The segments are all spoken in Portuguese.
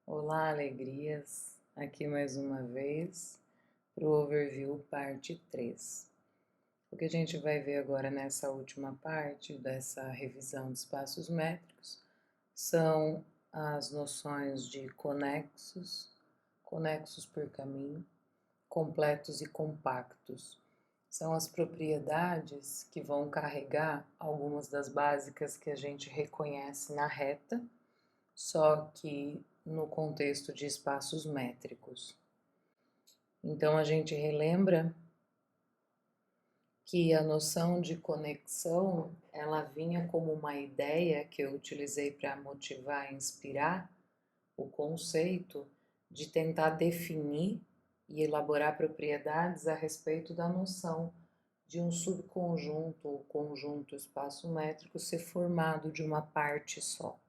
Olá, alegrias! Aqui mais uma vez para o Overview parte 3. O que a gente vai ver agora nessa última parte dessa revisão de espaços métricos são as noções de conexos, conexos por caminho, completos e compactos. São as propriedades que vão carregar algumas das básicas que a gente reconhece na reta, só que no contexto de espaços métricos. Então a gente relembra que a noção de conexão, ela vinha como uma ideia que eu utilizei para motivar e inspirar o conceito de tentar definir e elaborar propriedades a respeito da noção de um subconjunto ou conjunto espaço-métrico ser formado de uma parte só.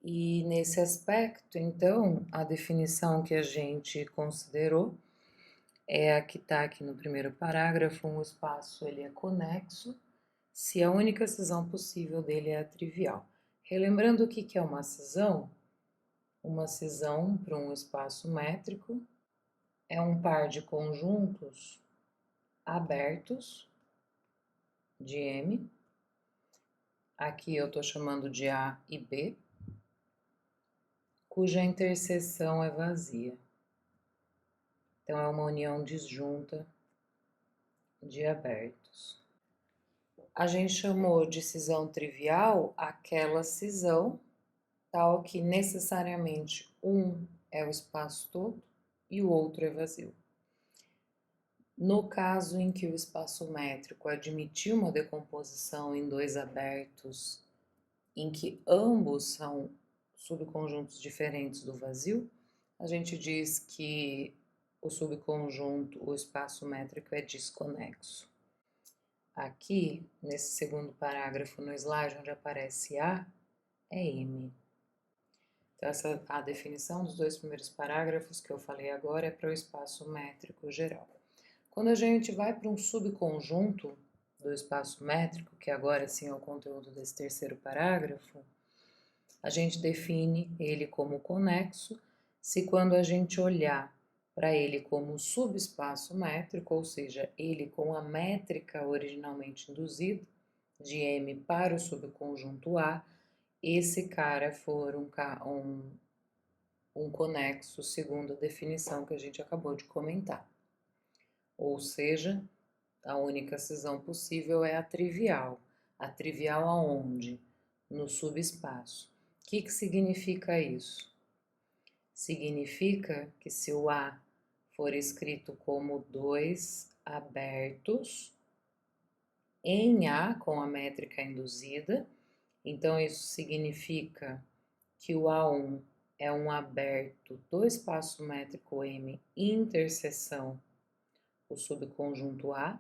E nesse aspecto, então, a definição que a gente considerou é a que está aqui no primeiro parágrafo: um espaço ele é conexo se a única cisão possível dele é a trivial. Relembrando o que é uma cisão para um espaço métrico é um par de conjuntos abertos de M, aqui eu estou chamando de A e B, cuja interseção é vazia. Então, é uma união disjunta de abertos. A gente chamou de cisão trivial aquela cisão tal que necessariamente um é o espaço todo e o outro é vazio. No caso em que o espaço métrico admitir uma decomposição em dois abertos, em que ambos são subconjuntos diferentes do vazio, a gente diz que o subconjunto, o espaço métrico é desconexo. Aqui, nesse segundo parágrafo no slide onde aparece A, é M. Então, a definição dos dois primeiros parágrafos que eu falei agora é para o espaço métrico geral. Quando a gente vai para um subconjunto do espaço métrico, que agora sim é o conteúdo desse terceiro parágrafo, a gente define ele como conexo se quando a gente olhar para ele como subespaço métrico, ou seja, ele com a métrica originalmente induzida, de M para o subconjunto A, esse cara for um conexo segundo a definição que a gente acabou de comentar. Ou seja, a única cisão possível é a trivial. A trivial aonde? No subespaço. O que significa isso? Significa que se o A for escrito como dois abertos em A com a métrica induzida, então isso significa que o A1 é um aberto do espaço métrico M interseção o subconjunto A,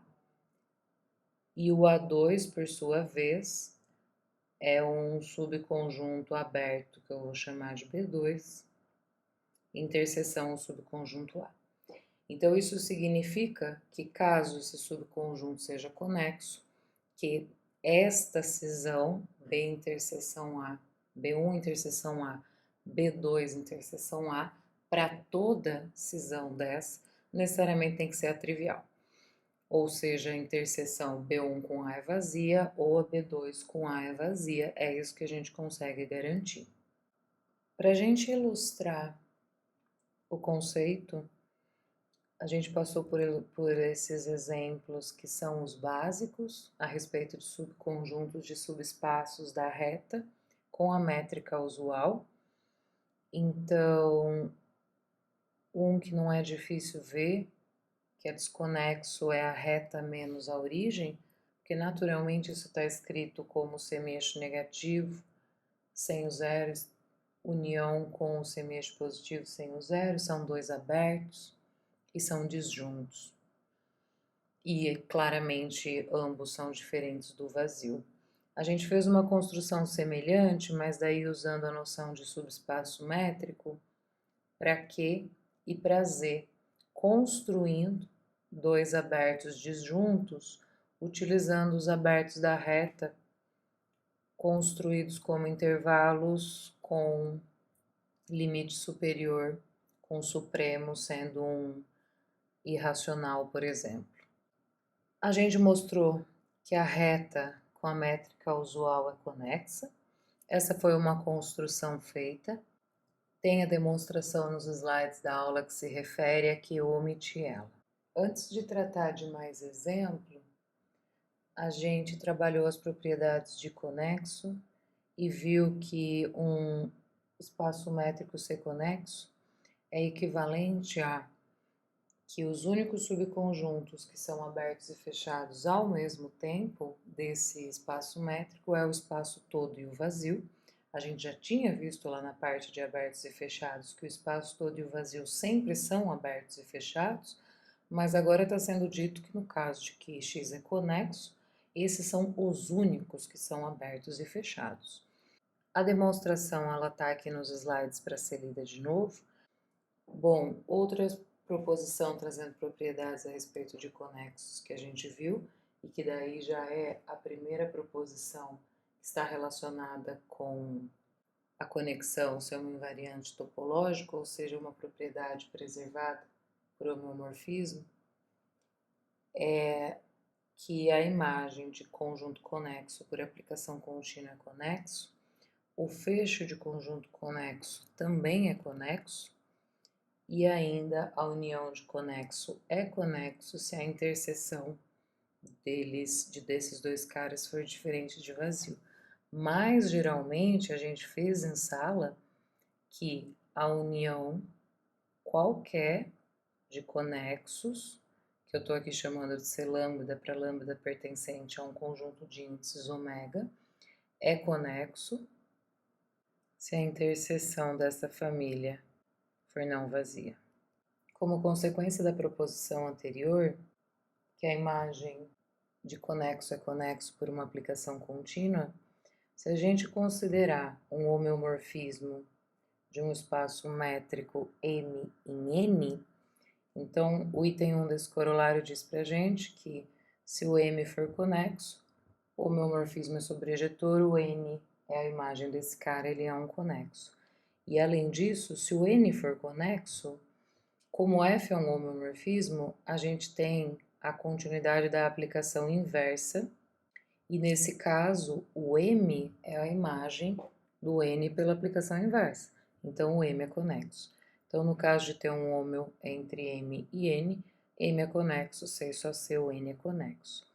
e o A2, por sua vez, é um subconjunto aberto, que eu vou chamar de B2, interseção o subconjunto A. Então, isso significa que caso esse subconjunto seja conexo, que esta cisão B interseção A, B1 interseção A, B2 interseção A, para toda cisão dessa, necessariamente tem que ser a trivial. Ou seja, a interseção B1 com A é vazia ou a B2 com A é vazia, é isso que a gente consegue garantir. Para a gente ilustrar o conceito, a gente passou por esses exemplos que são os básicos a respeito de subconjuntos de subespaços da reta com a métrica usual. Então, um que não é difícil ver, que é desconexo, é a reta menos a origem, porque naturalmente isso está escrito como semi-eixo negativo, sem o zero, união com o semi-eixo positivo sem o zero, são dois abertos e são disjuntos. E claramente ambos são diferentes do vazio. A gente fez uma construção semelhante, mas daí usando a noção de subespaço métrico para Q e para Z, construindo dois abertos disjuntos, utilizando os abertos da reta construídos como intervalos com limite superior, com o supremo sendo um irracional, por exemplo. A gente mostrou que a reta com a métrica usual é conexa. Essa foi uma construção feita. Tem a demonstração nos slides da aula que se refere a que eu omiti ela. Antes de tratar de mais exemplo, a gente trabalhou as propriedades de conexo e viu que um espaço métrico ser conexo é equivalente a que os únicos subconjuntos que são abertos e fechados ao mesmo tempo desse espaço métrico é o espaço todo e o vazio. A gente já tinha visto lá na parte de abertos e fechados que o espaço todo e o vazio sempre são abertos e fechados, mas agora está sendo dito que no caso de que X é conexo, esses são os únicos que são abertos e fechados. A demonstração ela está aqui nos slides para ser lida de novo. Bom, outra proposição trazendo propriedades a respeito de conexos que a gente viu, e que daí já é a primeira proposição que está relacionada com a conexão ser um invariante topológico, ou seja, uma propriedade preservada por homeomorfismo, é que a imagem de conjunto conexo por aplicação contínua é conexo, o fecho de conjunto conexo também é conexo, e ainda a união de conexo é conexo se a interseção desses dois caras for diferente de vazio. Mas geralmente a gente fez em sala que a união qualquer de conexos, que eu estou aqui chamando de ser lambda para lambda pertencente a um conjunto de índices ômega, é conexo se a interseção dessa família for não vazia. Como consequência da proposição anterior, que a imagem de conexo é conexo por uma aplicação contínua, se a gente considerar um homeomorfismo de um espaço métrico M em N, então o item 1 desse corolário diz pra gente que se o M for conexo, o homeomorfismo é sobrejetor, o N é a imagem desse cara, ele é um conexo. E além disso, se o N for conexo, como F é um homeomorfismo, a gente tem a continuidade da aplicação inversa, e nesse caso, o M é a imagem do N pela aplicação inversa. Então, o M é conexo. Então, no caso de ter um homeo entre M e N, M é conexo, C só C, o N é conexo.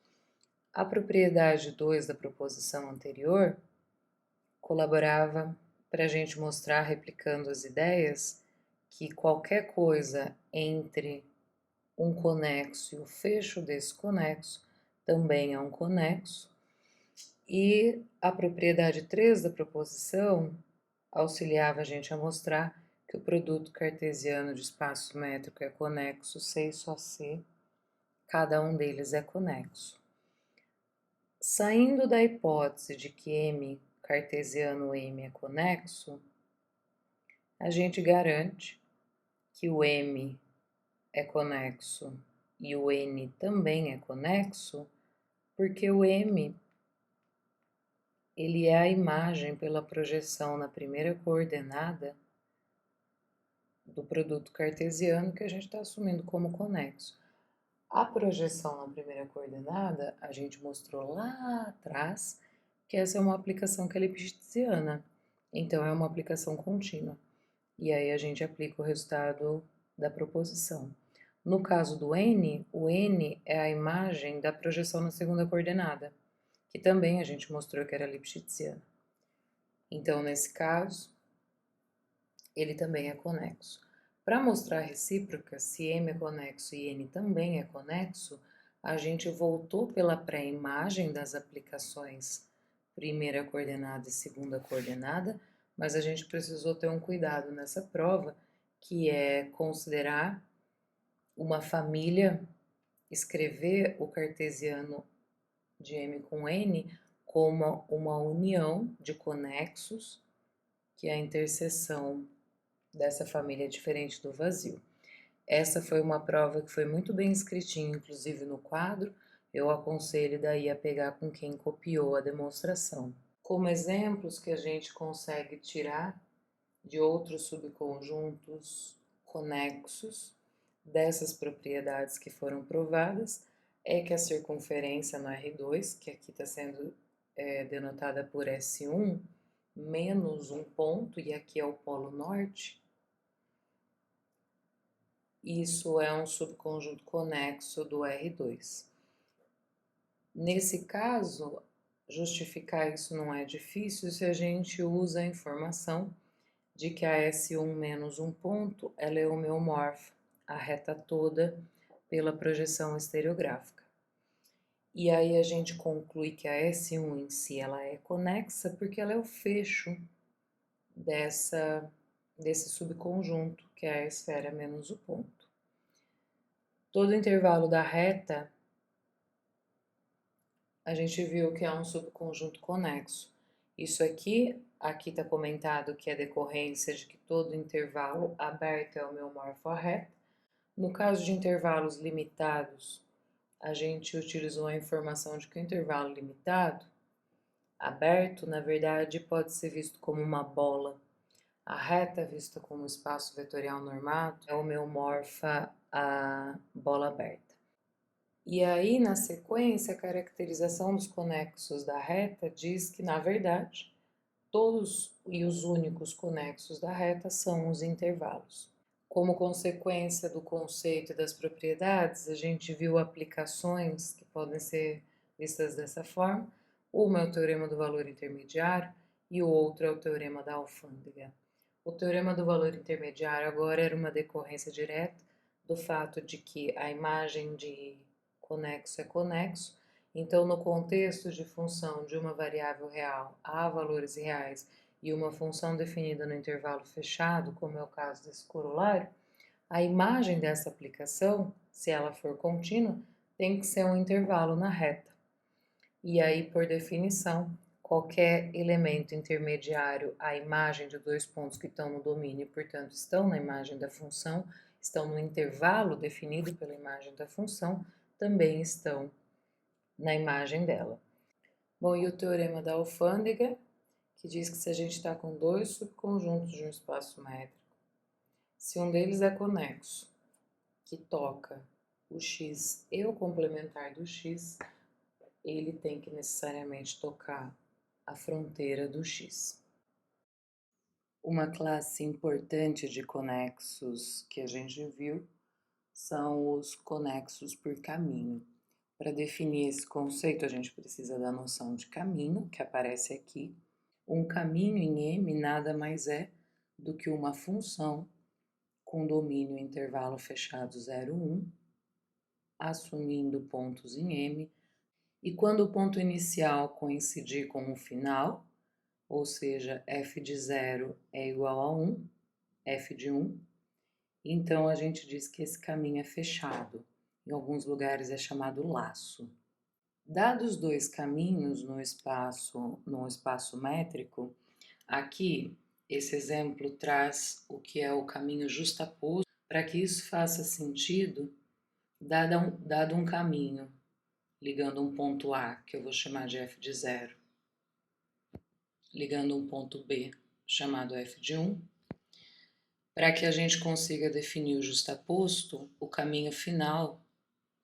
A propriedade 2 da proposição anterior colaborava para a gente mostrar, replicando as ideias, que qualquer coisa entre um conexo e o fecho desse conexo também é um conexo. E a propriedade 3 da proposição auxiliava a gente a mostrar que o produto cartesiano de espaço métrico é conexo, C e só C, cada um deles é conexo. Saindo da hipótese de que M cartesiano M é conexo, a gente garante que o M é conexo e o N também é conexo, porque o M ele é a imagem pela projeção na primeira coordenada do produto cartesiano que a gente está assumindo como conexo. A projeção na primeira coordenada, a gente mostrou lá atrás que essa é uma aplicação que é lipschitziana, então é uma aplicação contínua. E aí a gente aplica o resultado da proposição. No caso do N, o N é a imagem da projeção na segunda coordenada, que também a gente mostrou que era lipschitziana. Então, nesse caso, ele também é conexo. Para mostrar a recíproca, se M é conexo e N também é conexo, a gente voltou pela pré-imagem das aplicações primeira coordenada e segunda coordenada, mas a gente precisou ter um cuidado nessa prova, que é considerar uma família, escrever o cartesiano de M com N como uma união de conexos, que é a interseção dessa família diferente do vazio. Essa foi uma prova que foi muito bem escritinha, inclusive no quadro. Eu aconselho daí a pegar com quem copiou a demonstração. Como exemplos que a gente consegue tirar de outros subconjuntos conexos dessas propriedades que foram provadas é que a circunferência no R2, que aqui está sendo denotada por S1, menos um ponto, e aqui é o polo norte, isso é um subconjunto conexo do R2. Nesse caso, justificar isso não é difícil se a gente usa a informação de que a S1 menos um ponto ela é homeomorfa, a reta toda, pela projeção estereográfica. E aí a gente conclui que a S1 em si ela é conexa porque ela é o fecho desse subconjunto, que é a esfera menos o ponto. Todo o intervalo da reta, a gente viu que é um subconjunto conexo. Isso aqui está comentado que é decorrência de que todo intervalo aberto é homeomorfo à reta. No caso de intervalos limitados, a gente utilizou a informação de que o intervalo limitado, aberto, na verdade, pode ser visto como uma bola. A reta, vista como espaço vetorial normado, é homeomorfa à bola aberta. E aí, na sequência, a caracterização dos conexos da reta diz que, na verdade, todos e os únicos conexos da reta são os intervalos. Como consequência do conceito e das propriedades, a gente viu aplicações que podem ser vistas dessa forma. Uma é o teorema do valor intermediário e o outro é o teorema da alfândega. O teorema do valor intermediário agora era uma decorrência direta do fato de que a imagem de conexo é conexo, então no contexto de função de uma variável real a valores reais e uma função definida no intervalo fechado, como é o caso desse corolário, a imagem dessa aplicação, se ela for contínua, tem que ser um intervalo na reta. E aí, por definição, qualquer elemento intermediário à imagem de dois pontos que estão no domínio e, portanto, estão na imagem da função, estão no intervalo definido pela imagem da função, também estão na imagem dela. Bom, e o teorema da alfândega, que diz que se a gente está com dois subconjuntos de um espaço métrico, se um deles é conexo, que toca o x e o complementar do x, ele tem que necessariamente tocar a fronteira do x. Uma classe importante de conexos que a gente viu são os conexos por caminho. Para definir esse conceito, a gente precisa da noção de caminho, que aparece aqui. Um caminho em M nada mais é do que uma função com domínio intervalo fechado 0, 1, assumindo pontos em M, e quando o ponto inicial coincidir com o final, ou seja, f de 0 é igual a 1, f de 1, então a gente diz que esse caminho é fechado. Em alguns lugares é chamado laço. Dados dois caminhos no espaço métrico, aqui esse exemplo traz o que é o caminho justaposto. Para que isso faça sentido, dado um caminho ligando um ponto A, que eu vou chamar de f de 0, ligando um ponto B, chamado f de 1, para que a gente consiga definir o justaposto, o caminho final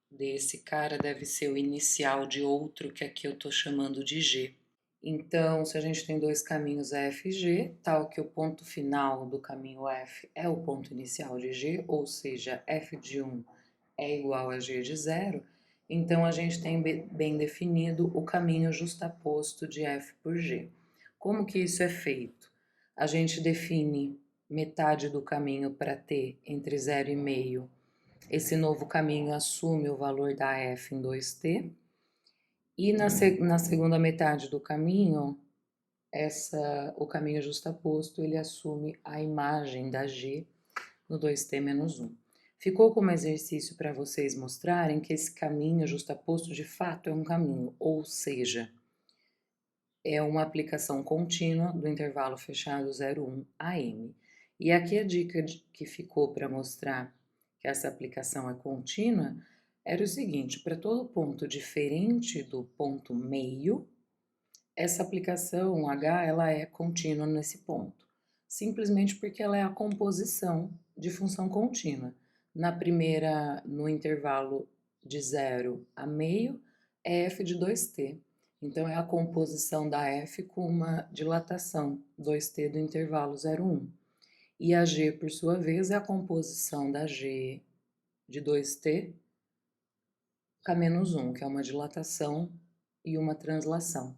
desse cara deve ser o inicial de outro, que aqui eu estou chamando de G. Então, se a gente tem dois caminhos F e G, tal que o ponto final do caminho F é o ponto inicial de G, ou seja, f de 1 é igual a G de 0, então a gente tem bem definido o caminho justaposto de F por G. Como que isso é feito? A gente define metade do caminho para T entre 0 e meio. Esse novo caminho assume o valor da F em 2T. E na segunda metade do caminho, o caminho justaposto, ele assume a imagem da G no 2T menos 1. Ficou como exercício para vocês mostrarem que esse caminho justaposto de fato é um caminho, ou seja, é uma aplicação contínua do intervalo fechado 0,1 a M. E aqui a dica que ficou para mostrar que essa aplicação é contínua era o seguinte: para todo ponto diferente do ponto meio, essa aplicação H ela é contínua nesse ponto. simplesmente porque ela é a composição de função contínua. Na primeira, no intervalo de 0 a meio, é f de 2t. Então, é a composição da f com uma dilatação 2t do intervalo 0, 1. E a g, por sua vez, é a composição da g de 2t K-1, que é uma dilatação e uma translação.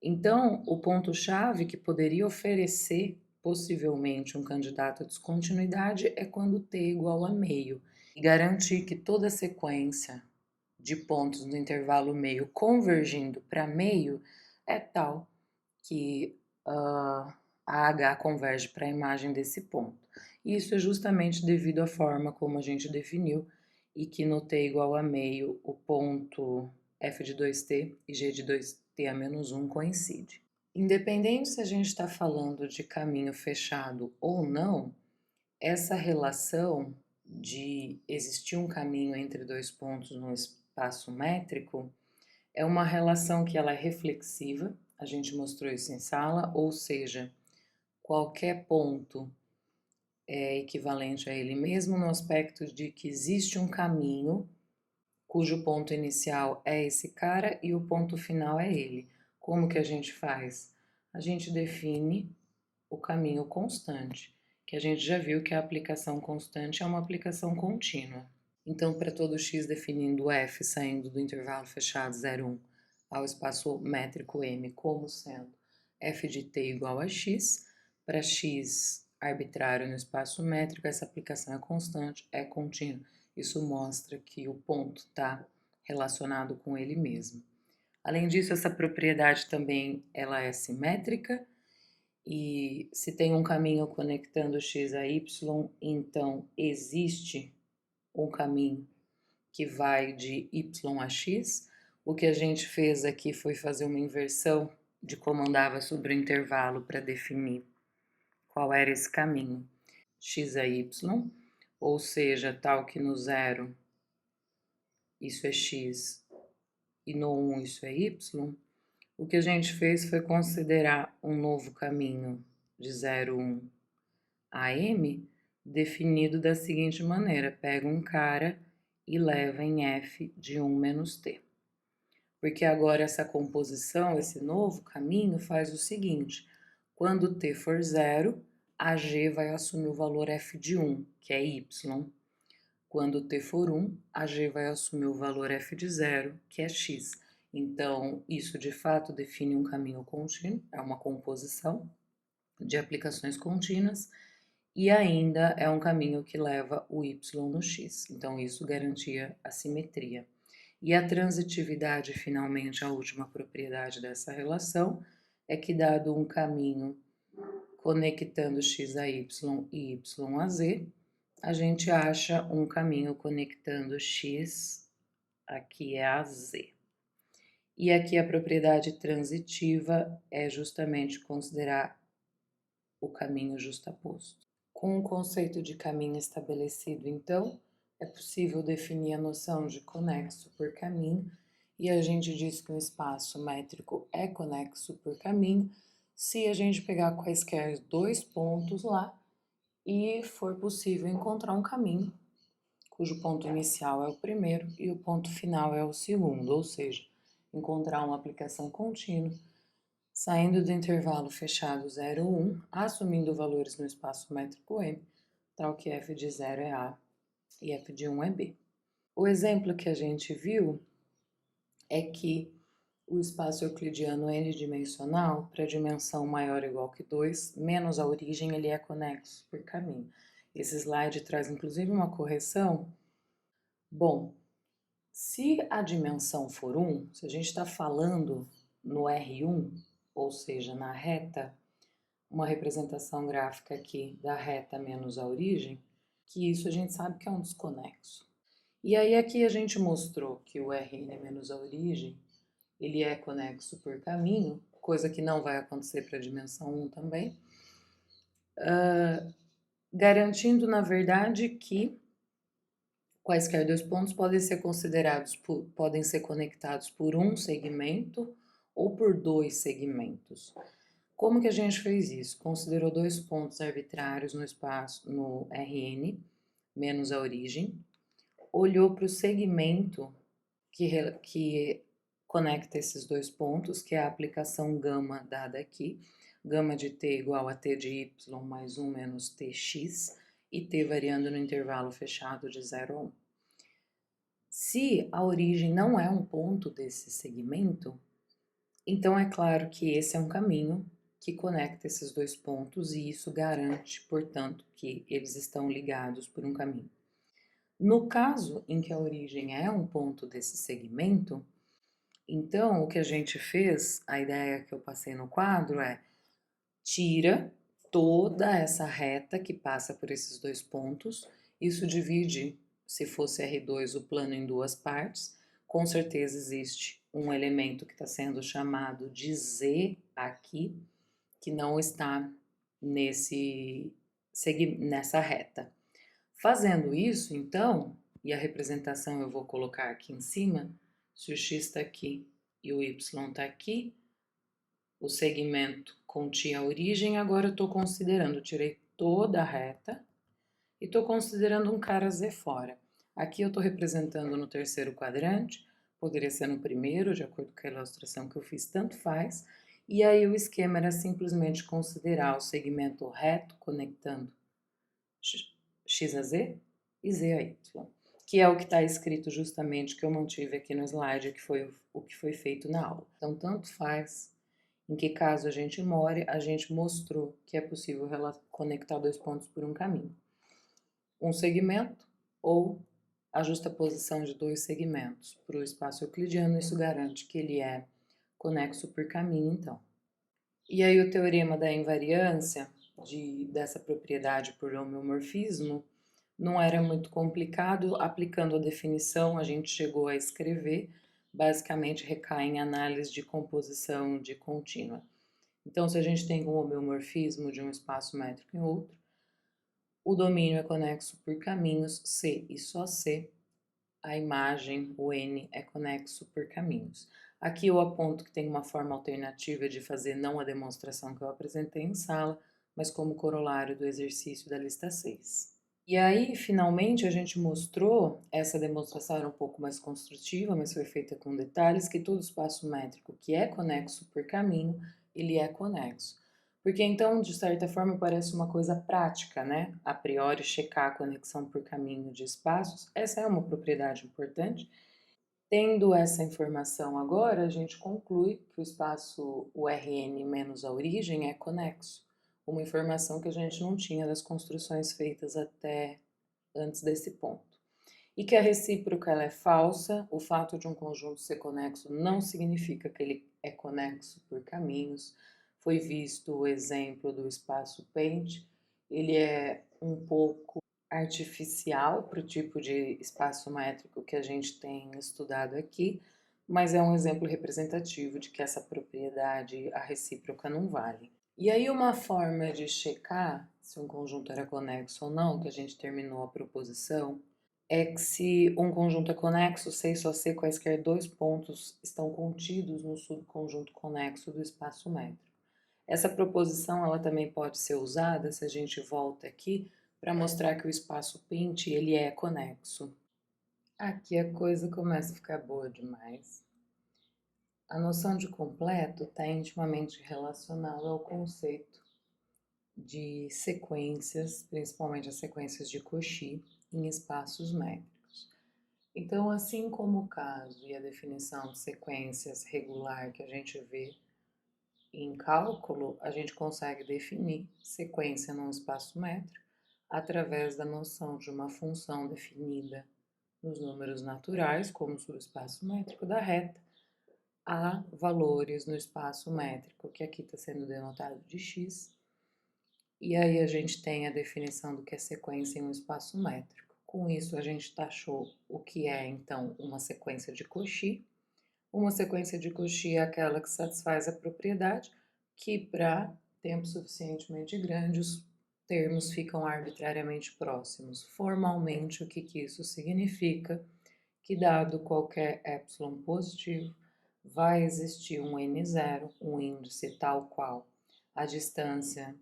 Então, o ponto-chave que poderia oferecer possivelmente um candidato à descontinuidade é quando t é igual a meio, e garantir que toda a sequência de pontos no intervalo meio convergindo para meio é tal que a H converge para a imagem desse ponto. Isso é justamente devido à forma como a gente definiu e que no t igual a meio o ponto f de 2t e g de 2t a menos 1 coincide. Independente se a gente está falando de caminho fechado ou não, essa relação de existir um caminho entre dois pontos no espaço métrico é uma relação que ela é reflexiva, a gente mostrou isso em sala, ou seja, qualquer ponto é equivalente a ele mesmo no aspecto de que existe um caminho cujo ponto inicial é esse cara e o ponto final é ele. Como que a gente faz? A gente define o caminho constante, que a gente já viu que a aplicação constante é uma aplicação contínua. Então, para todo x definindo f saindo do intervalo fechado 0, 1 ao espaço métrico m como sendo f de t igual a x, para x arbitrário no espaço métrico, essa aplicação é constante, é contínua. Isso mostra que o ponto está relacionado com ele mesmo. Além disso, essa propriedade também ela é simétrica, e se tem um caminho conectando x a y, então existe um caminho que vai de y a x. O que a gente fez aqui foi fazer uma inversão de como andava sobre o intervalo para definir qual era esse caminho. X a y, ou seja, tal que no 0 isso é x e no 1 isso é y. O que a gente fez foi considerar um novo caminho de 0, 1 a m, definido da seguinte maneira: pega um cara e leva em f de 1 menos t. Porque agora essa composição, esse novo caminho, faz o seguinte: quando t for 0, a g vai assumir o valor f de 1, que é y. Quando t for 1, a g vai assumir o valor f de 0, que é x. Então, isso de fato define um caminho contínuo, é uma composição de aplicações contínuas, e ainda é um caminho que leva o y no x. Então, isso garantia a simetria. E a transitividade, finalmente, a última propriedade dessa relação, é que dado um caminho conectando x a y e y a z, a gente acha um caminho conectando x, aqui é a z. E aqui a propriedade transitiva é justamente considerar o caminho justaposto. Com o conceito de caminho estabelecido, então, é possível definir a noção de conexo por caminho, e a gente diz que um espaço métrico é conexo por caminho se a gente pegar quaisquer dois pontos lá e for possível encontrar um caminho cujo ponto inicial é o primeiro e o ponto final é o segundo, ou seja, encontrar uma aplicação contínua saindo do intervalo fechado 0, 1, assumindo valores no espaço métrico M, tal que f de 0 é A e f de 1 é B. O exemplo que a gente viu é que o espaço euclidiano n-dimensional, para dimensão maior ou igual que 2, menos a origem, ele é conexo por caminho. Esse slide traz inclusive uma correção. Bom, se a dimensão for 1, se a gente está falando no R1, ou seja, na reta, uma representação gráfica aqui da reta menos a origem, que isso a gente sabe que é um desconexo. E aí aqui a gente mostrou que o Rn menos a origem, ele é conexo por caminho, coisa que não vai acontecer para a dimensão 1 também, garantindo, na verdade, que quaisquer dois pontos podem ser podem ser conectados por um segmento ou por dois segmentos. Como que a gente fez isso? Considerou dois pontos arbitrários no espaço, no Rn, menos a origem, olhou para o segmento que conecta esses dois pontos, que é a aplicação gama dada aqui, gama de t igual a t de y mais 1 menos tx, e t variando no intervalo fechado de 0 a 1. Se a origem não é um ponto desse segmento, então é claro que esse é um caminho que conecta esses dois pontos e isso garante, portanto, que eles estão ligados por um caminho. No caso em que a origem é um ponto desse segmento, então o que a gente fez, a ideia que eu passei no quadro é tira toda essa reta que passa por esses dois pontos, isso divide, se fosse R2, o plano em duas partes, com certeza existe um elemento que está sendo chamado de Z aqui, que não está nessa reta. Fazendo isso, então, e a representação eu vou colocar aqui em cima, se o x está aqui e o y está aqui, o segmento continha a origem, agora eu estou considerando, tirei toda a reta e estou considerando um cara Z fora. Aqui eu estou representando no terceiro quadrante, poderia ser no primeiro, de acordo com a ilustração que eu fiz, tanto faz. E aí o esquema era simplesmente considerar o segmento reto conectando x a z e z a y, que é o que está escrito justamente que eu mantive aqui no slide, que foi o que foi feito na aula. Então, tanto faz em que caso a gente more, a gente mostrou que é possível conectar dois pontos por um caminho. Um segmento ou a justaposição de dois segmentos para o espaço euclidiano, isso garante que ele é conexo por caminho, então. E aí o teorema da invariância dessa propriedade por homeomorfismo não era muito complicado, aplicando a definição a gente chegou a escrever, basicamente recai em análise de composição de contínua. Então, se a gente tem um homeomorfismo de um espaço métrico em outro, o domínio é conexo por caminhos C e só C, a imagem, o N, é conexo por caminhos. Aqui eu aponto que tem uma forma alternativa de fazer não a demonstração que eu apresentei em sala, mas como corolário do exercício da lista 6. E aí, finalmente, a gente mostrou, essa demonstração era um pouco mais construtiva, mas foi feita com detalhes, que todo espaço métrico que é conexo por caminho, ele é conexo. Porque então, de certa forma, parece uma coisa prática, né? A priori, checar a conexão por caminho de espaços, essa é uma propriedade importante. Tendo essa informação agora, a gente conclui que o espaço Rn menos a origem é conexo. Uma informação que a gente não tinha das construções feitas até antes desse ponto. E que a recíproca ela é falsa, o fato de um conjunto ser conexo não significa que ele é conexo por caminhos. Foi visto o exemplo do espaço Pente, ele é um pouco artificial para o tipo de espaço métrico que a gente tem estudado aqui, mas é um exemplo representativo de que essa propriedade, a recíproca, não vale. E aí uma forma de checar se um conjunto era conexo ou não, que a gente terminou a proposição, é que se um conjunto é conexo, C e só C quaisquer dois pontos estão contidos no subconjunto conexo do espaço métrico. Essa proposição ela também pode ser usada se a gente volta aqui para mostrar que o espaço Pint ele é conexo. Aqui a coisa começa a ficar boa demais. A noção de completo está intimamente relacionada ao conceito de sequências, principalmente as sequências de Cauchy, em espaços métricos. Então, assim como o caso e a definição de sequências regular que a gente vê em cálculo, a gente consegue definir sequência num espaço métrico através da noção de uma função definida nos números naturais, como o subespaço métrico da reta, a valores no espaço métrico, que aqui está sendo denotado de x, e aí a gente tem a definição do que é sequência em um espaço métrico. Com isso, a gente taxou o que é, então, uma sequência de Cauchy. Uma sequência de Cauchy é aquela que satisfaz a propriedade que, para tempo suficientemente grande, os termos ficam arbitrariamente próximos. Formalmente, o que isso significa? Que, dado qualquer epsilon positivo, vai existir um n0, um índice tal qual a distância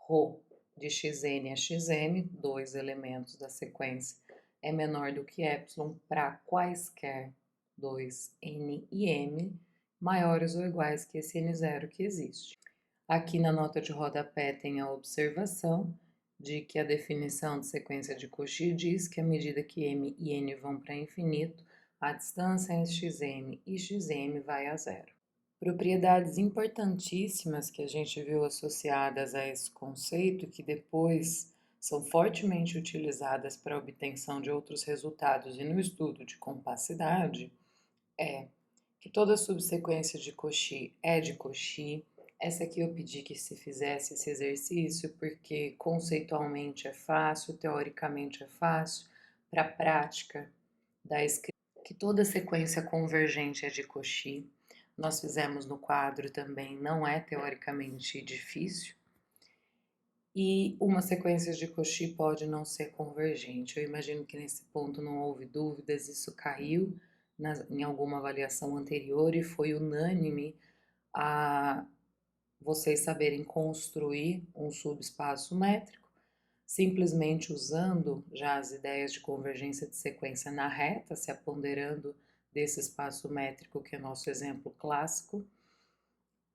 ρ de xn a xm, dois elementos da sequência, é menor do que ε para quaisquer dois n e m maiores ou iguais que esse n0 que existe. Aqui na nota de rodapé tem a observação de que a definição de sequência de Cauchy diz que à medida que m e n vão para infinito, a distância entre xm e xm vai a zero. Propriedades importantíssimas que a gente viu associadas a esse conceito, que depois são fortemente utilizadas para a obtenção de outros resultados e no estudo de compacidade, é que toda subsequência de Cauchy é de Cauchy. Essa aqui eu pedi que se fizesse esse exercício porque conceitualmente é fácil, teoricamente é fácil, para a prática da escrita, que toda sequência convergente é de Cauchy. Nós fizemos no quadro também, não é teoricamente difícil. E uma sequência de Cauchy pode não ser convergente. Eu imagino que nesse ponto não houve dúvidas, isso caiu em alguma avaliação anterior e foi unânime a vocês saberem construir um subespaço métrico, simplesmente usando já as ideias de convergência de sequência na reta, se apoderando desse espaço métrico que é nosso exemplo clássico,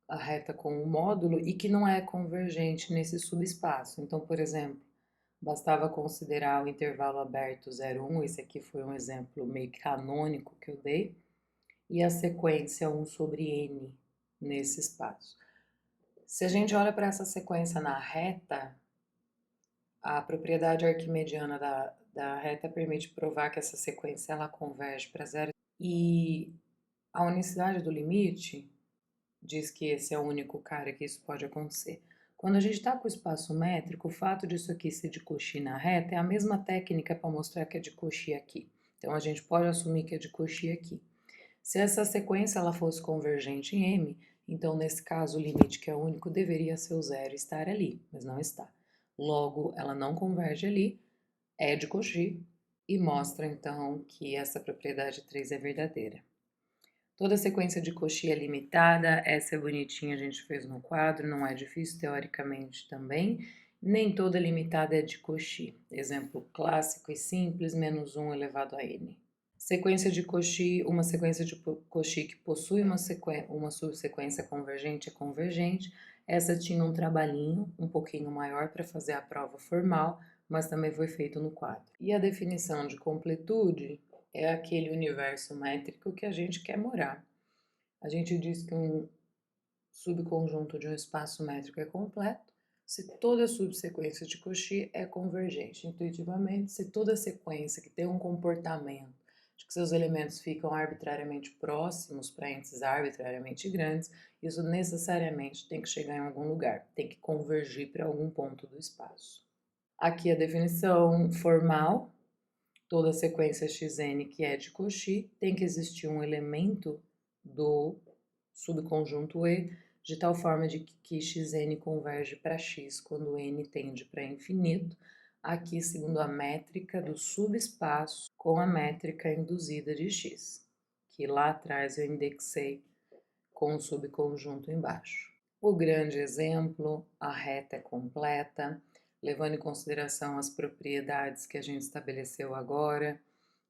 a reta com o módulo, e que não é convergente nesse subespaço. Então, por exemplo, bastava considerar o intervalo aberto 0,1, esse aqui foi um exemplo meio canônico que eu dei, e a sequência 1 sobre n nesse espaço. Se a gente olha para essa sequência na reta, a propriedade arquimediana da reta permite provar que essa sequência ela converge para zero, e a unicidade do limite diz que esse é o único cara que isso pode acontecer. Quando a gente está com o espaço métrico, o fato disso aqui ser de Cauchy na reta é a mesma técnica para mostrar que é de Cauchy aqui. Então a gente pode assumir que é de Cauchy aqui. Se essa sequência ela fosse convergente em M, então nesse caso o limite que é único deveria ser o zero, estar ali, mas não está. Logo, ela não converge ali, é de Cauchy, e mostra então que essa propriedade 3 é verdadeira. Toda sequência de Cauchy é limitada, essa é bonitinha, a gente fez no quadro, não é difícil teoricamente também. Nem toda limitada é de Cauchy. Exemplo clássico e simples, menos 1 elevado a n. Sequência de Cauchy, uma sequência de Cauchy que possui uma subsequência convergente é convergente. Essa tinha um trabalhinho um pouquinho maior para fazer a prova formal, mas também foi feito no quadro. E a definição de completude é aquele universo métrico que a gente quer morar. A gente diz que um subconjunto de um espaço métrico é completo se toda subsequência de Cauchy é convergente. Intuitivamente, se toda sequência que tem um comportamento de que seus elementos ficam arbitrariamente próximos para índices arbitrariamente grandes, isso necessariamente tem que chegar em algum lugar, tem que convergir para algum ponto do espaço. Aqui a definição formal. Toda sequência xn que é de Cauchy tem que existir um elemento do subconjunto E de tal forma de que xn converge para x quando n tende para infinito, aqui segundo a métrica do subespaço com a métrica induzida de x, que lá atrás eu indexei com o subconjunto embaixo. O grande exemplo, a reta é completa, levando em consideração as propriedades que a gente estabeleceu agora,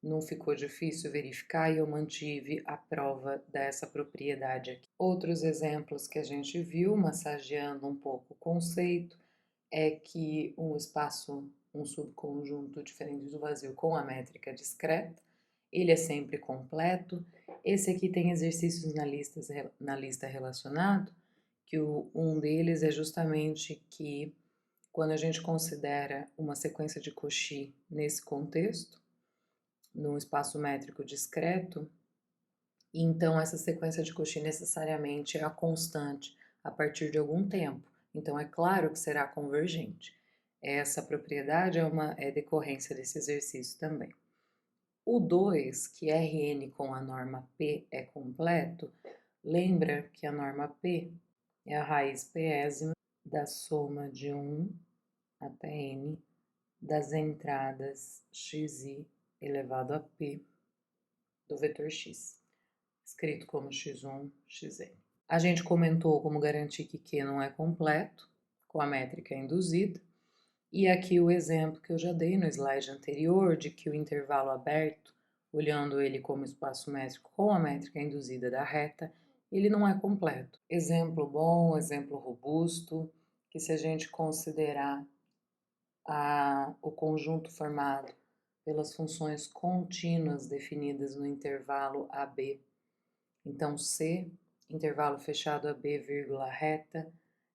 não ficou difícil verificar e eu mantive a prova dessa propriedade aqui. Outros exemplos que a gente viu, massageando um pouco o conceito, é que um espaço, um subconjunto diferente do vazio com a métrica discreta, ele é sempre completo. Esse aqui tem exercícios na lista relacionado, que um deles é justamente que quando a gente considera uma sequência de Cauchy nesse contexto, num espaço métrico discreto, então essa sequência de Cauchy necessariamente é a constante a partir de algum tempo. Então é claro que será convergente. Essa propriedade é decorrência desse exercício também. O 2, que Rn com a norma P é completo, lembra que a norma P é a raiz pésima da soma de 1 até n das entradas xi elevado a p do vetor x, escrito como x1, xn. A gente comentou como garantir que Q não é completo, com a métrica induzida. E aqui o exemplo que eu já dei no slide anterior, de que o intervalo aberto, olhando ele como espaço métrico com a métrica induzida da reta, ele não é completo. Exemplo bom, exemplo robusto, que se a gente considerar o conjunto formado pelas funções contínuas definidas no intervalo AB, então C, intervalo fechado AB, vírgula reta,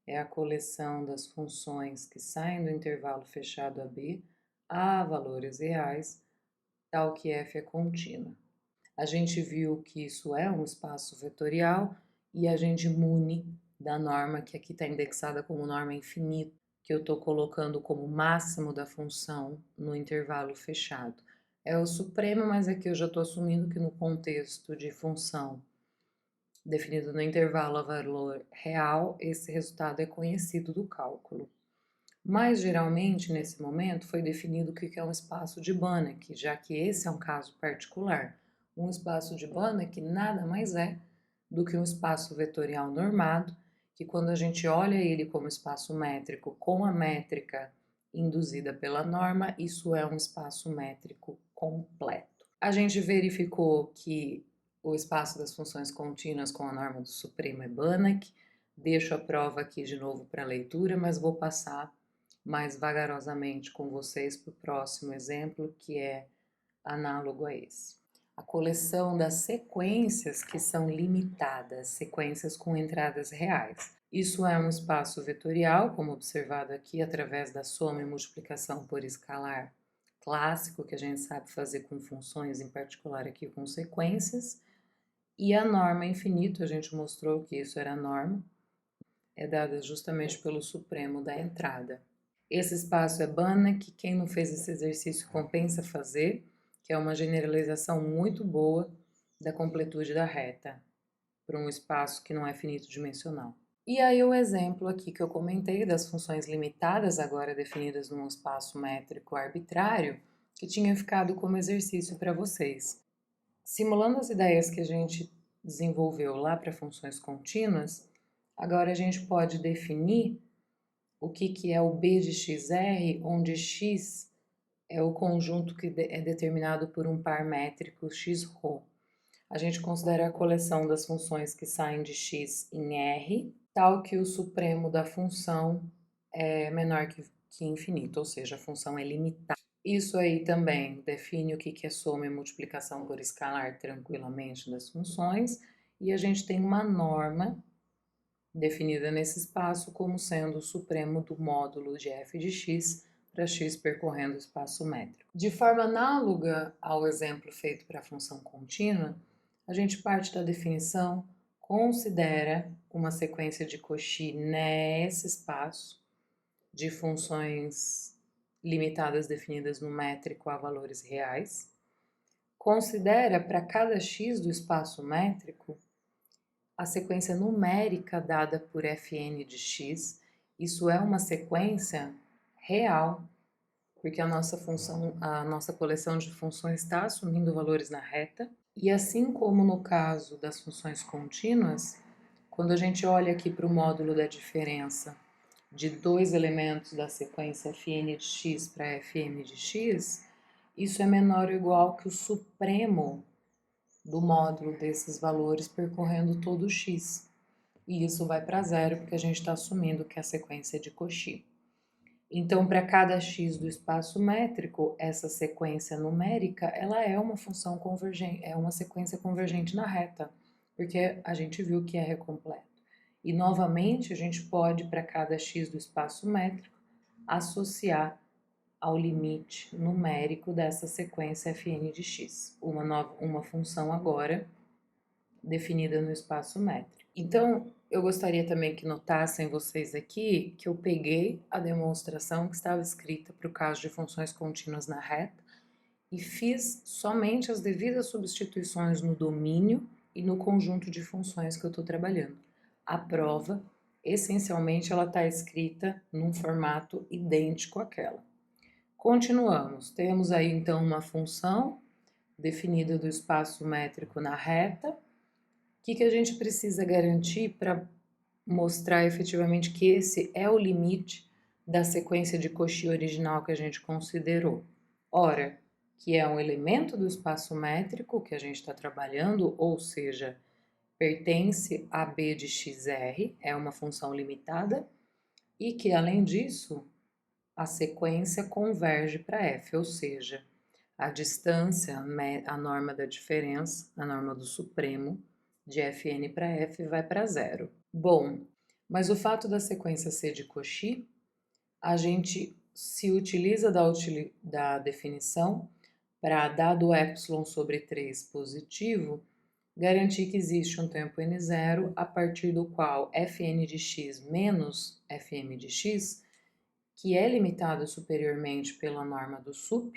é a coleção das funções que saem do intervalo fechado AB a valores reais, tal que f é contínua. A gente viu que isso é um espaço vetorial e a gente mune da norma que aqui está indexada como norma infinita, que eu estou colocando como máximo da função no intervalo fechado. É o supremo, mas aqui eu já estou assumindo que no contexto de função definido no intervalo a valor real, esse resultado é conhecido do cálculo. Mas geralmente, nesse momento, foi definido o que é um espaço de Banach, já que esse é um caso particular. Um espaço de Banach nada mais é do que um espaço vetorial normado, que quando a gente olha ele como espaço métrico com a métrica induzida pela norma, isso é um espaço métrico completo. A gente verificou que o espaço das funções contínuas com a norma do supremo é Banach. Deixo a prova aqui de novo para leitura, mas vou passar mais vagarosamente com vocês para o próximo exemplo, que é análogo a esse. A coleção das sequências que são limitadas, sequências com entradas reais. Isso é um espaço vetorial, como observado aqui, através da soma e multiplicação por escalar clássico, que a gente sabe fazer com funções, em particular aqui com sequências. E a norma infinito, a gente mostrou que isso era a norma, é dada justamente pelo supremo da entrada. Esse espaço é Banach, quem não fez esse exercício compensa fazer, que é uma generalização muito boa da completude da reta para um espaço que não é finito dimensional. E aí o exemplo aqui que eu comentei das funções limitadas, agora definidas num espaço métrico arbitrário, que tinha ficado como exercício para vocês. Simulando as ideias que a gente desenvolveu lá para funções contínuas, agora a gente pode definir o que é o B de xr, onde x é o conjunto que é determinado por um par métrico x-ρ. A gente considera a coleção das funções que saem de x em R, tal que o supremo da função é menor que infinito, ou seja, a função é limitada. Isso aí também define o que é soma e multiplicação por escalar tranquilamente das funções, e a gente tem uma norma definida nesse espaço como sendo o supremo do módulo de f de x para x percorrendo o espaço métrico. De forma análoga ao exemplo feito para a função contínua, a gente parte da definição, considera uma sequência de Cauchy nesse espaço de funções limitadas definidas no métrico a valores reais, considera para cada x do espaço métrico a sequência numérica dada por fn de x. Isso é uma sequência real, porque a nossa coleção de funções está assumindo valores na reta. E assim como no caso das funções contínuas, quando a gente olha aqui para o módulo da diferença de dois elementos da sequência fn de x para fm de x, isso é menor ou igual que o supremo do módulo desses valores percorrendo todo o x. E isso vai para zero, porque a gente está assumindo que a sequência é de Cauchy. Então, para cada x do espaço métrico, essa sequência numérica, ela é uma função convergente, é uma sequência convergente na reta, porque a gente viu que é completo. E, novamente, a gente pode, para cada x do espaço métrico, associar ao limite numérico dessa sequência fn de x, uma função agora definida no espaço métrico. Então, eu gostaria também que notassem vocês aqui que eu peguei a demonstração que estava escrita para o caso de funções contínuas na reta e fiz somente as devidas substituições no domínio e no conjunto de funções que eu estou trabalhando. A prova, essencialmente, ela está escrita num formato idêntico àquela. Continuamos. Temos aí, então, uma função definida do espaço métrico na reta, que a gente precisa garantir para mostrar efetivamente que esse é o limite da sequência de Cauchy original que a gente considerou? Ora, que é um elemento do espaço métrico que a gente está trabalhando, ou seja, pertence a B de xr, é uma função limitada, e que, além disso, a sequência converge para f, ou seja, a distância, a norma da diferença, a norma do supremo, de Fn para f vai para zero. Bom, mas o fato da sequência ser de Cauchy, a gente se utiliza da definição para, dado ε sobre 3 positivo, garantir que existe um tempo n0 a partir do qual fn de x menos fm de x, que é limitado superiormente pela norma do sup,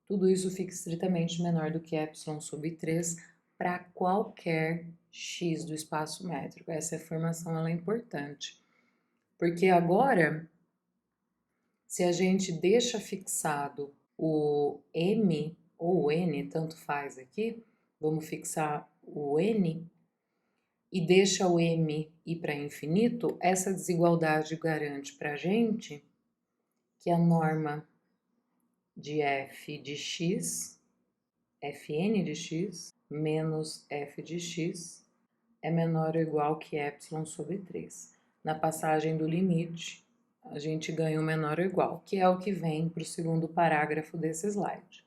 tudo isso fica estritamente menor do que ε sobre 3 para qualquer x do espaço métrico. Essa afirmação ela é importante, porque agora, se a gente deixa fixado o m ou o n, tanto faz aqui, vamos fixar o n, e deixa o m ir para infinito, essa desigualdade garante para a gente que a norma de f de x, fn de x, menos f de x, é menor ou igual que ε sobre 3. Na passagem do limite, a gente ganha o menor ou igual, que é o que vem para o segundo parágrafo desse slide.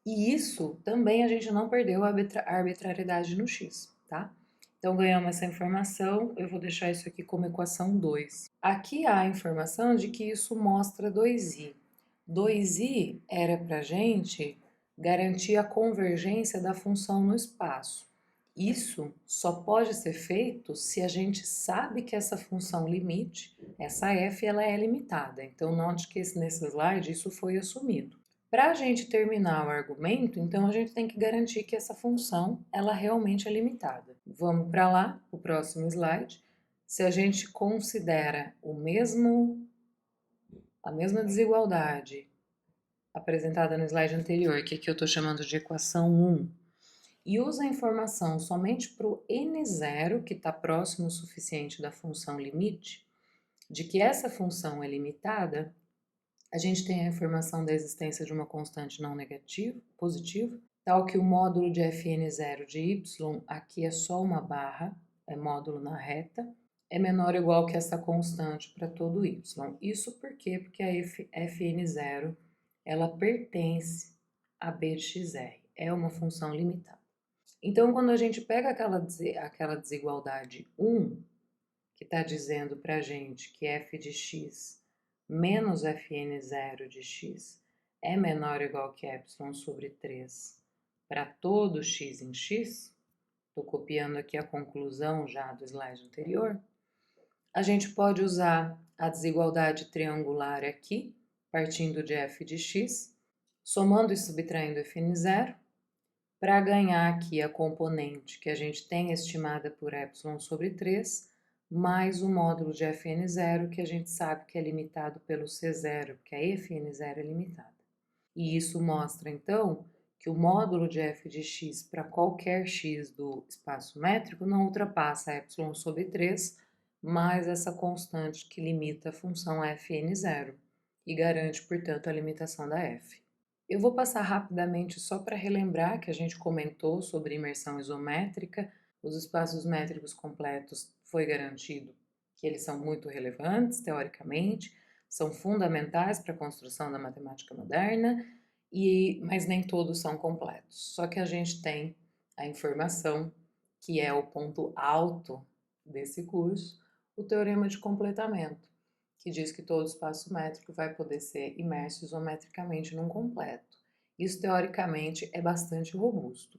E isso também a gente não perdeu a arbitrariedade no x, tá? Então, ganhamos essa informação, eu vou deixar isso aqui como equação 2. Aqui há a informação de que isso mostra 2i. 2i era para a gente garantir a convergência da função no espaço. Isso só pode ser feito se a gente sabe que essa função limite, essa f, ela é limitada. Então, note que nesse slide isso foi assumido. Para a gente terminar o argumento, então a gente tem que garantir que essa função ela realmente é limitada. Vamos para lá, o próximo slide. Se a gente considera a mesma desigualdade apresentada no slide anterior, que aqui eu estou chamando de equação 1, e usa a informação somente para o n0, que está próximo o suficiente da função limite, de que essa função é limitada, a gente tem a informação da existência de uma constante não positiva, tal que o módulo de fn0 de y, aqui é só uma barra, é módulo na reta, é menor ou igual que essa constante para todo y. Isso por quê? Porque a fn0 ela pertence a b de xr, é uma função limitada. Então, quando a gente pega aquela desigualdade 1, que está dizendo para a gente que f de x menos fn0 de x é menor ou igual que ε sobre 3 para todo x em x, estou copiando aqui a conclusão já do slide anterior, a gente pode usar a desigualdade triangular aqui, partindo de f de x, somando e subtraindo fn0, para ganhar aqui a componente que a gente tem estimada por ε sobre 3, mais o módulo de fn0, que a gente sabe que é limitado pelo c0, porque a fn0 é limitada. E isso mostra, então, que o módulo de f de x para qualquer x do espaço métrico não ultrapassa ε sobre 3, mais essa constante que limita a função fn0 e garante, portanto, a limitação da f. Eu vou passar rapidamente só para relembrar que a gente comentou sobre imersão isométrica. Os espaços métricos completos foi garantido que eles são muito relevantes, teoricamente, são fundamentais para a construção da matemática moderna, mas nem todos são completos. Só que a gente tem a informação, que é o ponto alto desse curso, o teorema de completamento, que diz que todo espaço métrico vai poder ser imerso isometricamente num completo. Isso, teoricamente, é bastante robusto.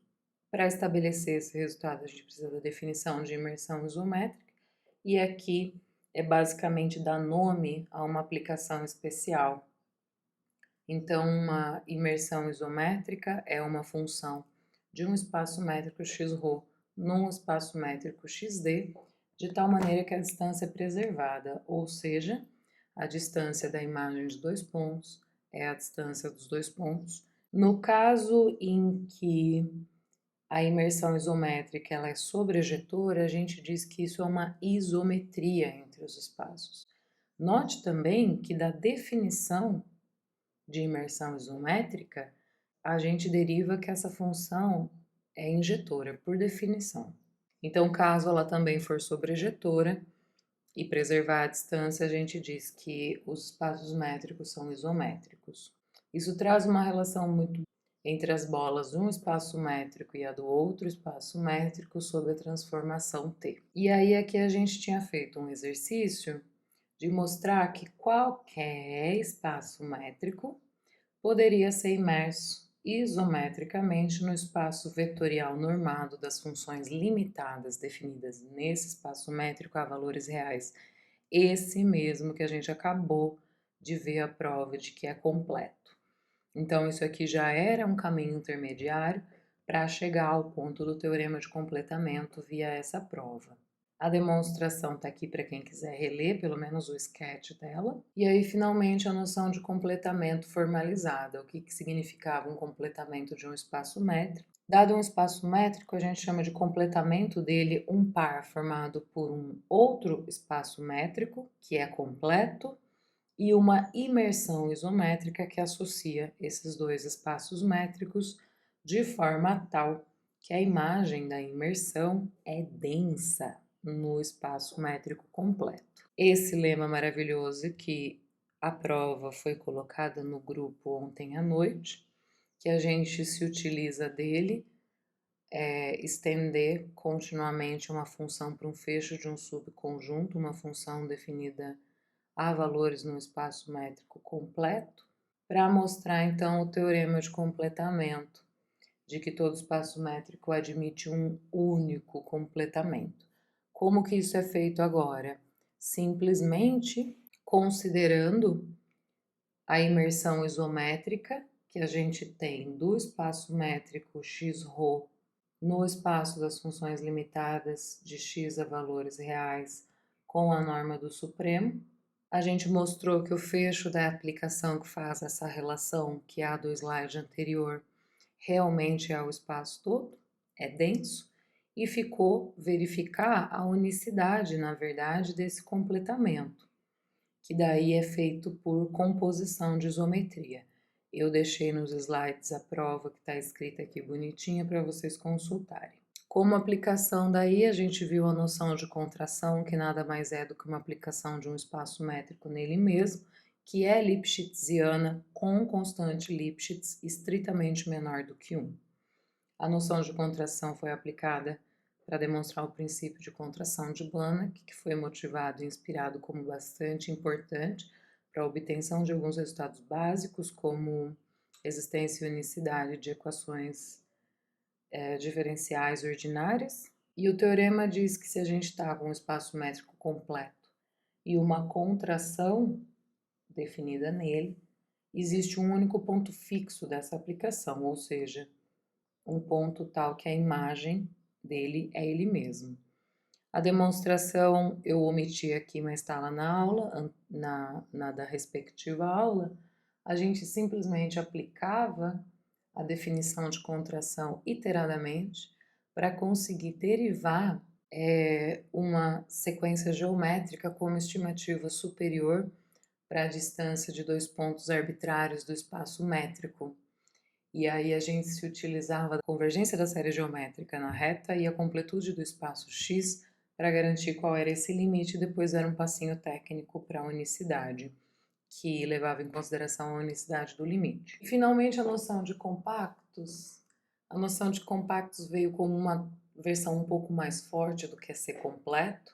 Para estabelecer esse resultado, a gente precisa da definição de imersão isométrica, e aqui é basicamente dar nome a uma aplicação especial. Então, uma imersão isométrica é uma função de um espaço métrico x-ρ num espaço métrico xd, de tal maneira que a distância é preservada, ou seja, a distância da imagem de dois pontos é a distância dos dois pontos. No caso em que a imersão isométrica ela é sobrejetora, a gente diz que isso é uma isometria entre os espaços. Note também que da definição de imersão isométrica, a gente deriva que essa função é injetora, por definição. Então, caso ela também for sobrejetora e preservar a distância, a gente diz que os espaços métricos são isométricos. Isso traz uma relação muito entre as bolas de um espaço métrico e a do outro espaço métrico sob a transformação T. E aí aqui a gente tinha feito um exercício de mostrar que qualquer espaço métrico poderia ser imerso isometricamente no espaço vetorial normado das funções limitadas definidas nesse espaço métrico a valores reais, esse mesmo que a gente acabou de ver a prova de que é completo. Então, isso aqui já era um caminho intermediário para chegar ao ponto do teorema de completamento via essa prova. A demonstração está aqui para quem quiser reler, pelo menos o sketch dela. E aí, finalmente, a noção de completamento formalizada. O que significava um completamento de um espaço métrico? Dado um espaço métrico, a gente chama de completamento dele um par formado por um outro espaço métrico, que é completo, e uma imersão isométrica que associa esses dois espaços métricos de forma tal que a imagem da imersão é densa no espaço métrico completo. Esse lema maravilhoso que a prova foi colocada no grupo ontem à noite, que a gente se utiliza dele, estender continuamente uma função para um fecho de um subconjunto, uma função definida a valores no espaço métrico completo, para mostrar então o teorema de completamento, de que todo espaço métrico admite um único completamento. Como que isso é feito agora? Simplesmente considerando a imersão isométrica que a gente tem do espaço métrico x-ρ no espaço das funções limitadas de x a valores reais com a norma do supremo. A gente mostrou que o fecho da aplicação que faz essa relação, que é a do slide anterior, realmente é o espaço todo, é denso, e ficou verificar a unicidade, na verdade, desse completamento, que daí é feito por composição de isometria. Eu deixei nos slides a prova que está escrita aqui bonitinha para vocês consultarem. Como aplicação daí, a gente viu a noção de contração, que nada mais é do que uma aplicação de um espaço métrico nele mesmo, que é Lipschitziana com constante Lipschitz estritamente menor do que 1. A noção de contração foi aplicada para demonstrar o princípio de contração de Banach, que foi motivado e inspirado como bastante importante para a obtenção de alguns resultados básicos, como existência e unicidade de equações diferenciais ordinárias. E o teorema diz que se a gente está com um espaço métrico completo e uma contração definida nele, existe um único ponto fixo dessa aplicação, ou seja, um ponto tal que a imagem dele é ele mesmo. A demonstração eu omiti aqui, mas está lá na aula, na da respectiva aula. A gente simplesmente aplicava a definição de contração iteradamente para conseguir derivar uma sequência geométrica como estimativa superior para a distância de dois pontos arbitrários do espaço métrico. E aí a gente se utilizava da convergência da série geométrica na reta e a completude do espaço X para garantir qual era esse limite, e depois era um passinho técnico para a unicidade, que levava em consideração a unicidade do limite. E, finalmente, a noção de compactos. A noção de compactos veio como uma versão um pouco mais forte do que é ser completo,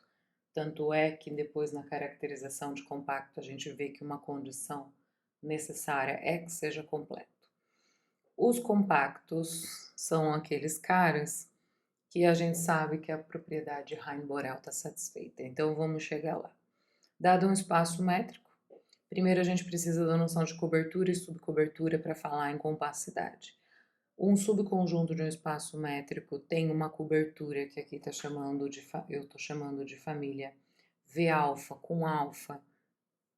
tanto é que depois na caracterização de compacto a gente vê que uma condição necessária é que seja completo. Os compactos são aqueles caras que a gente sabe que a propriedade Heine-Borel está satisfeita. Então vamos chegar lá. Dado um espaço métrico, primeiro a gente precisa da noção de cobertura e subcobertura para falar em compacidade. Um subconjunto de um espaço métrico tem uma cobertura que aqui está chamando de, eu estou chamando de família V-alfa com alfa,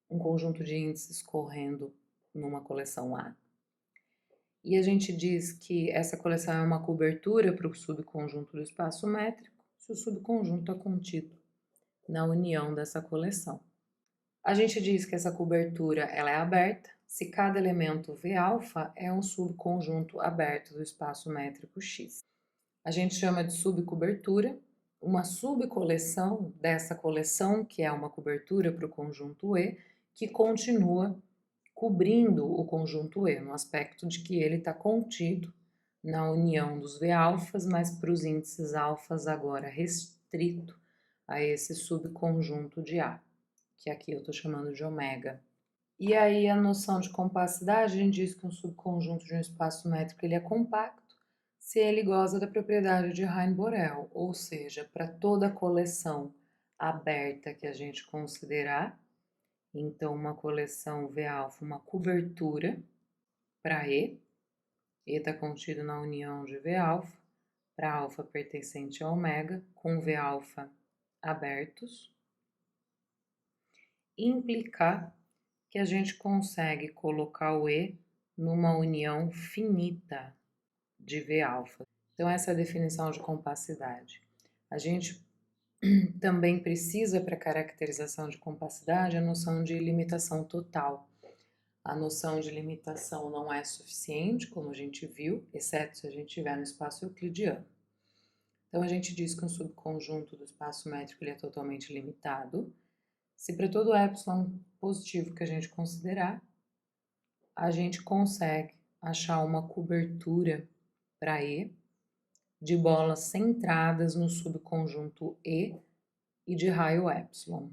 um conjunto de índices correndo numa coleção A. E a gente diz que essa coleção é uma cobertura para o subconjunto do espaço métrico, se o subconjunto é contido na união dessa coleção. A gente diz que essa cobertura ela é aberta se cada elemento V-alfa é um subconjunto aberto do espaço métrico X. A gente chama de subcobertura uma subcoleção dessa coleção, que é uma cobertura para o conjunto E, que continua cobrindo o conjunto E, no aspecto de que ele está contido na união dos V-alfas, mas para os índices alfas agora restrito a esse subconjunto de A, que aqui eu estou chamando de ômega. E aí a noção de compactidade, a gente diz que um subconjunto de um espaço métrico ele é compacto se ele goza da propriedade de Heine-Borel, ou seja, para toda coleção aberta que a gente considerar, então uma coleção V-alfa, uma cobertura para E está contido na união de V-alfa, para alfa pertencente a ômega, com V-alfa abertos, implicar que a gente consegue colocar o E numa união finita de V-alfa. Então, essa é a definição de compactidade. A gente também precisa, para caracterização de compactidade, a noção de limitação total. A noção de limitação não é suficiente, como a gente viu, exceto se a gente estiver no espaço euclidiano. Então, a gente diz que um subconjunto do espaço métrico ele é totalmente limitado, se para todo epsilon positivo que a gente considerar, a gente consegue achar uma cobertura para E de bolas centradas no subconjunto E e de raio epsilon.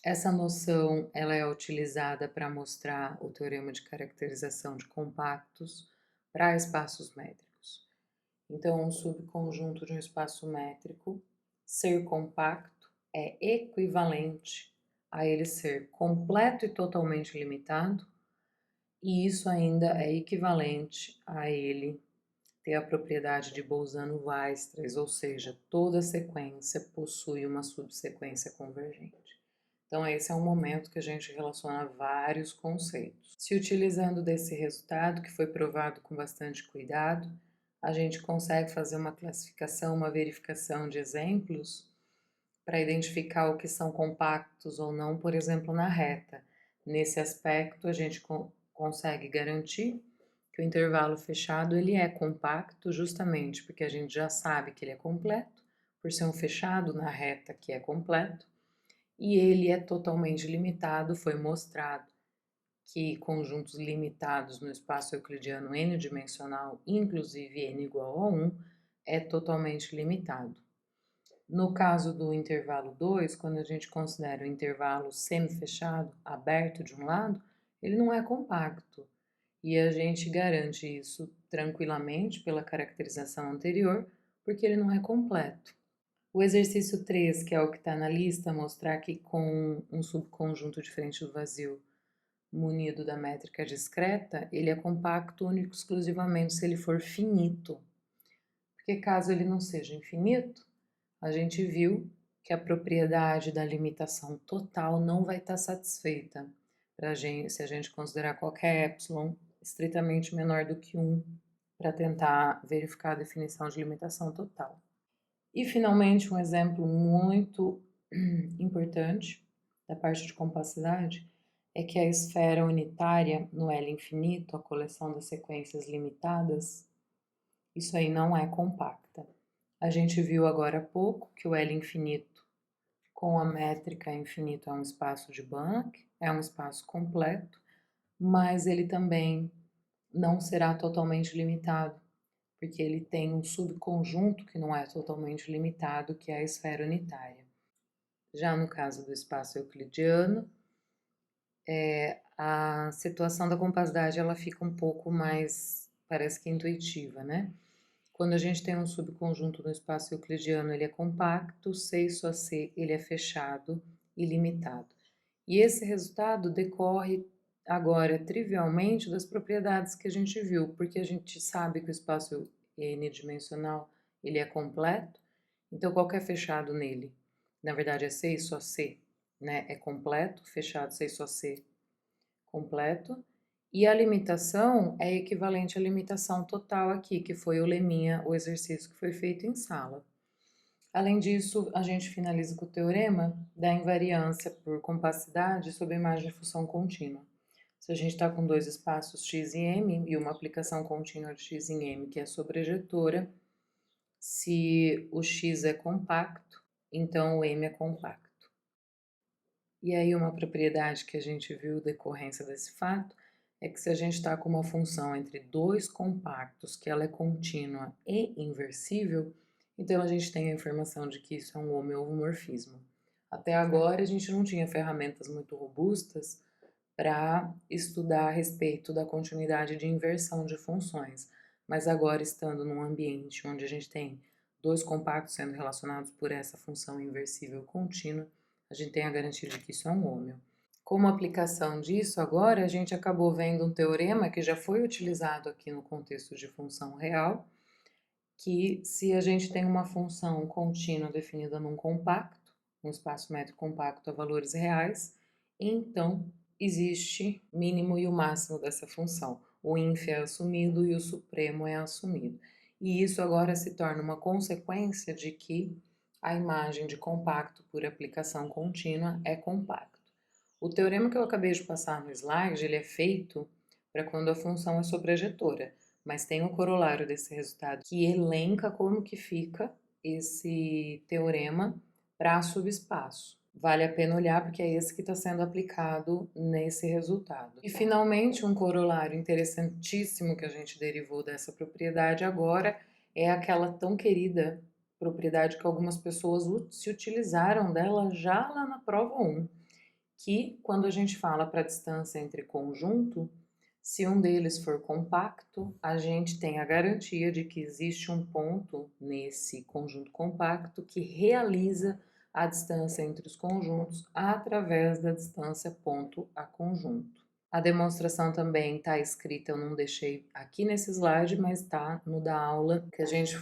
Essa noção ela é utilizada para mostrar o teorema de caracterização de compactos para espaços métricos. Então, um subconjunto de um espaço métrico ser compacto é equivalente a ele ser completo e totalmente limitado, e isso ainda é equivalente a ele ter a propriedade de Bolzano-Weierstrass, ou seja, toda sequência possui uma subsequência convergente. Então, esse é um momento que a gente relaciona vários conceitos. Se utilizando desse resultado, que foi provado com bastante cuidado, a gente consegue fazer uma classificação, uma verificação de exemplos para identificar o que são compactos ou não, por exemplo, na reta. Nesse aspecto, a gente consegue garantir que o intervalo fechado ele é compacto justamente porque a gente já sabe que ele é completo, por ser um fechado na reta que é completo, e ele é totalmente limitado, foi mostrado que conjuntos limitados no espaço euclidiano n-dimensional, inclusive n igual a 1, é totalmente limitado. No caso do intervalo 2, quando a gente considera o intervalo semi-fechado, aberto de um lado, ele não é compacto. E a gente garante isso tranquilamente pela caracterização anterior, porque ele não é completo. O exercício 3, que é o que está na lista, mostrar que com um subconjunto diferente do vazio munido da métrica discreta, ele é compacto único exclusivamente se ele for finito. Porque caso ele não seja infinito, a gente viu que a propriedade da limitação total não vai estar satisfeita se a gente considerar qualquer epsilon estritamente menor do que 1 para tentar verificar a definição de limitação total. E, finalmente, um exemplo muito importante da parte de compactidade é que a esfera unitária no L infinito, a coleção das sequências limitadas, isso aí não é compacta. A gente viu agora há pouco que o L infinito com a métrica infinito é um espaço de Banach, é um espaço completo, mas ele também não será totalmente limitado, porque ele tem um subconjunto que não é totalmente limitado, que é a esfera unitária. Já no caso do espaço euclidiano, a situação da compactidade ela fica um pouco mais, parece que intuitiva, né? Quando a gente tem um subconjunto no espaço euclidiano, ele é compacto, C só C, ele é fechado e limitado. E esse resultado decorre agora, trivialmente, das propriedades que a gente viu, porque a gente sabe que o espaço n-dimensional ele é completo, então qualquer fechado nele, na verdade é C e só C, né? É completo, fechado C e só C, completo, E a limitação é equivalente à limitação total aqui, que foi o leminha, o exercício que foi feito em sala. Além disso, a gente finaliza com o teorema da invariância por compacidade sob a imagem de função contínua. Se a gente está com dois espaços x e m e uma aplicação contínua de x em m que é sobrejetora, se o x é compacto, então o m é compacto. E aí uma propriedade que a gente viu decorrência desse fato é que se a gente está com uma função entre dois compactos, que ela é contínua e inversível, então a gente tem a informação de que isso é um homeomorfismo. Até agora a gente não tinha ferramentas muito robustas para estudar a respeito da continuidade de inversão de funções, mas agora estando num ambiente onde a gente tem dois compactos sendo relacionados por essa função inversível contínua, a gente tem a garantia de que isso é um hômeo. Como aplicação disso, agora a gente acabou vendo um teorema que já foi utilizado aqui no contexto de função real, que se a gente tem uma função contínua definida num compacto, um espaço métrico compacto a valores reais, então existe mínimo e o máximo dessa função. O ínf é assumido e o supremo é assumido. E isso agora se torna uma consequência de que a imagem de compacto por aplicação contínua é compacto. O teorema que eu acabei de passar no slide, ele é feito para quando a função é sobrejetora, mas tem um corolário desse resultado que elenca como que fica esse teorema para subespaço. Vale a pena olhar porque é esse que está sendo aplicado nesse resultado. E finalmente, um corolário interessantíssimo que a gente derivou dessa propriedade agora é aquela tão querida propriedade que algumas pessoas se utilizaram dela já lá na prova 1, que quando a gente fala para a distância entre conjunto, se um deles for compacto, a gente tem a garantia de que existe um ponto nesse conjunto compacto que realiza a distância entre os conjuntos através da distância ponto a conjunto. A demonstração também está escrita, eu não deixei aqui nesse slide, mas está no da aula. O que a gente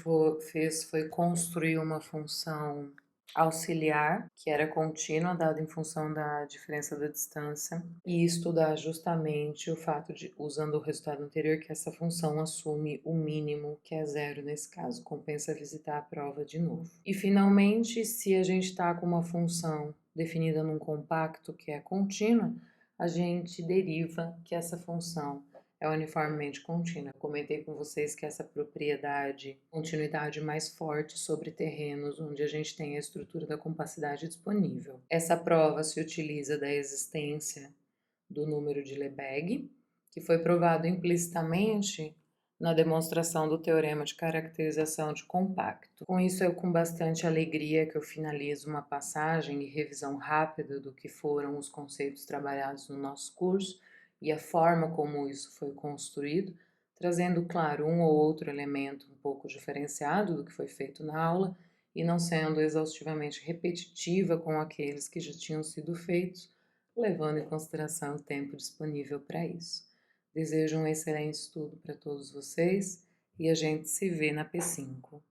fez foi construir uma função auxiliar, que era contínua, dada em função da diferença da distância, e estudar justamente o fato de, usando o resultado anterior, que essa função assume o mínimo, que é zero nesse caso, compensa visitar a prova de novo. E finalmente, se a gente está com uma função definida num compacto que é contínua, a gente deriva que essa função é uniformemente contínua. Eu comentei com vocês que essa propriedade, continuidade mais forte sobre terrenos onde a gente tem a estrutura da compacidade disponível. Essa prova se utiliza da existência do número de Lebesgue, que foi provado implicitamente na demonstração do teorema de caracterização de compacto. Com isso, é com bastante alegria que eu finalizo uma passagem e revisão rápida do que foram os conceitos trabalhados no nosso curso e a forma como isso foi construído, trazendo, claro, um ou outro elemento um pouco diferenciado do que foi feito na aula e não sendo exaustivamente repetitiva com aqueles que já tinham sido feitos, levando em consideração o tempo disponível para isso. Desejo um excelente estudo para todos vocês e a gente se vê na P5.